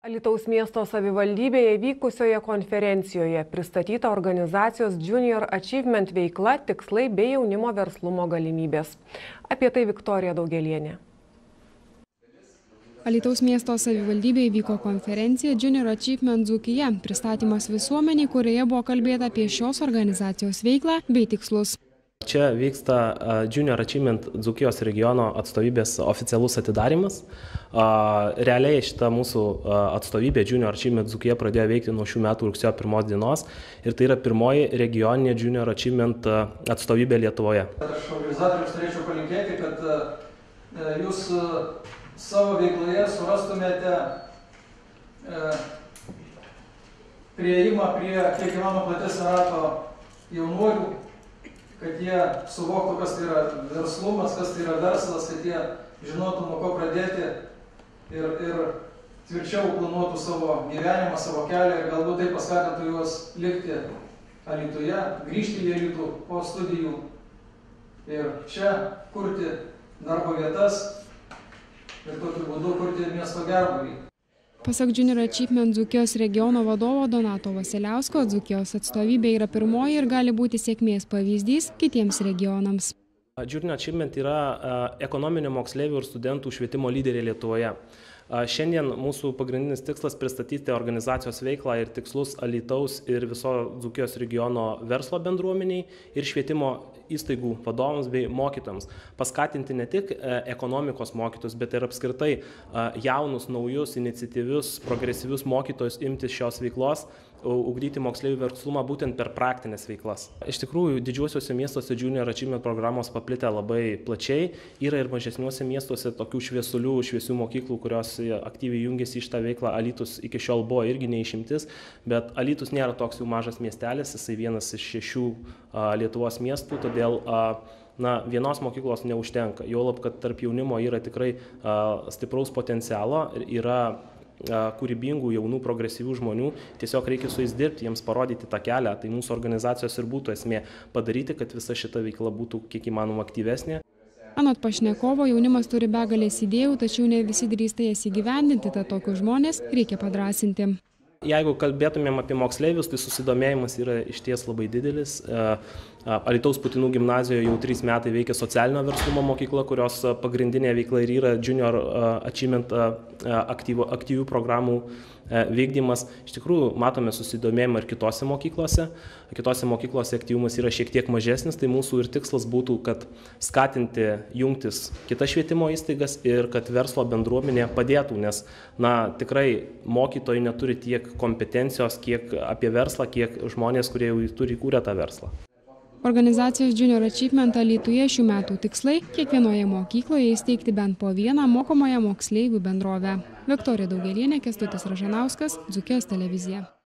Alytaus miesto savivaldybėje vykusioje konferencijoje pristatyta organizacijos Junior Achievement veikla, tikslai bei jaunimo verslumo galimybės. Apie tai Viktorija Daugelienė. Alytaus miesto savivaldybėje vyko konferencija Junior Achievement Dzūkija, pristatymas visuomeniai, kurioje buvo kalbėta apie šios organizacijos veiklą bei tikslus. Čia vyksta Junior Achievement Dzūkijos regiono atstovybės oficialus atidarimas. Realiai šita mūsų atstovybė Junior Achievement Dzūkija pradėjo veikti nuo šių metų rugsėjo 1 dienos ir tai yra pirmoji regioninė Junior Achievement atstovybė Lietuvoje. Aš organizatoriams turėčiau palinkėti, kad jūs savo veikloje surastumėte prieimą prie kiek įmanoma platesnio rato jaunuolių, kad jie suvoktų, kas tai yra verslumas, kas tai yra verslas, kad jie žinotų, nuo ko pradėti ir tvirčiau planuotų savo gyvenimą, savo kelią ir galbūt tai paskatintų juos likti Alytuje, grįžti į Alytų po studijų ir čia kurti darbo vietas ir tokiu būdu kurti miesto gerbūvį. Pasak Junior Achievement Dzūkijos regiono vadovo Donato Vasiliausko, Dzūkijos atstovybė yra pirmoji ir gali būti sėkmės pavyzdys kitiems regionams. Junior Achievement yra ekonominio moksleivių ir studentų švietimo lyderiai Lietuvoje. Šiandien mūsų pagrindinis tikslas pristatyti organizacijos veiklą ir tikslus Alytaus ir viso Dzūkijos regiono verslo bendruomeniai ir švietimo įstaigų vadovams bei mokytojams. Paskatinti ne tik ekonomikos mokytojus, bet ir apskritai jaunus, naujus, iniciatyvius, progresyvius mokytojus imtis šios veiklos, ugdyti moksleivių verslumą būtent per praktinės veiklas. Iš tikrųjų, didžiuosiuose miestuose Junior Achievement programos paplitę labai plačiai. Yra ir mažesniuose miestuose tokių šviesių mokyklų, kurios aktyviai jungiasi į šitą veiklą. Alytus iki šiol buvo irgi neišimtis, bet Alytus nėra toks jau mažas miestelis, jisai vienas iš 6 Lietuvos miestų, todėl vienos mokyklos neužtenka. Juolab, kad tarp jaunimo yra tikrai stipraus potencialo, yra kūrybingų, jaunų, progresyvių žmonių, tiesiog reikia su jais dirbti, jiems parodyti tą kelią. Tai mūsų organizacijos ir būtų esmė padaryti, kad visa šita veikla būtų kiek įmanoma aktyvesnė. Anot pašnekovo, jaunimas turi begalės idėjų, tačiau ne visi drįsta jas įgyvendinti, tad tokius žmonės reikia padrąsinti. Jeigu kalbėtumėm apie moksleivius, tai susidomėjimas yra išties labai didelis. Alytaus Putinų gimnazijoje jau 3 metai veikia socialinio verslumo mokykla, kurios pagrindinė veikla ir yra Junior Achievement aktyvių programų vykdymas. Iš tikrųjų, matome susidomėjimą ir kitose mokyklose. Kitose mokyklose aktyvumas yra šiek tiek mažesnis, tai mūsų ir tikslas būtų, kad skatinti jungtis kitas švietimo įstaigas ir kad verslo bendruomenė padėtų, nes tikrai mokytojai neturi tiek kompetencijos, kiek apie verslą, kiek žmonės, kurie jau turi kūrę tą verslą. Organizacijos Junior Achievement Alytuje šių metų tikslai kiekvienoje mokykloje įsteigti bent po vieną mokomąją moksleivių bendrovę. Viktorija Daugelienė, Kęstutis Ražanauskas, Dzūkijos televizija.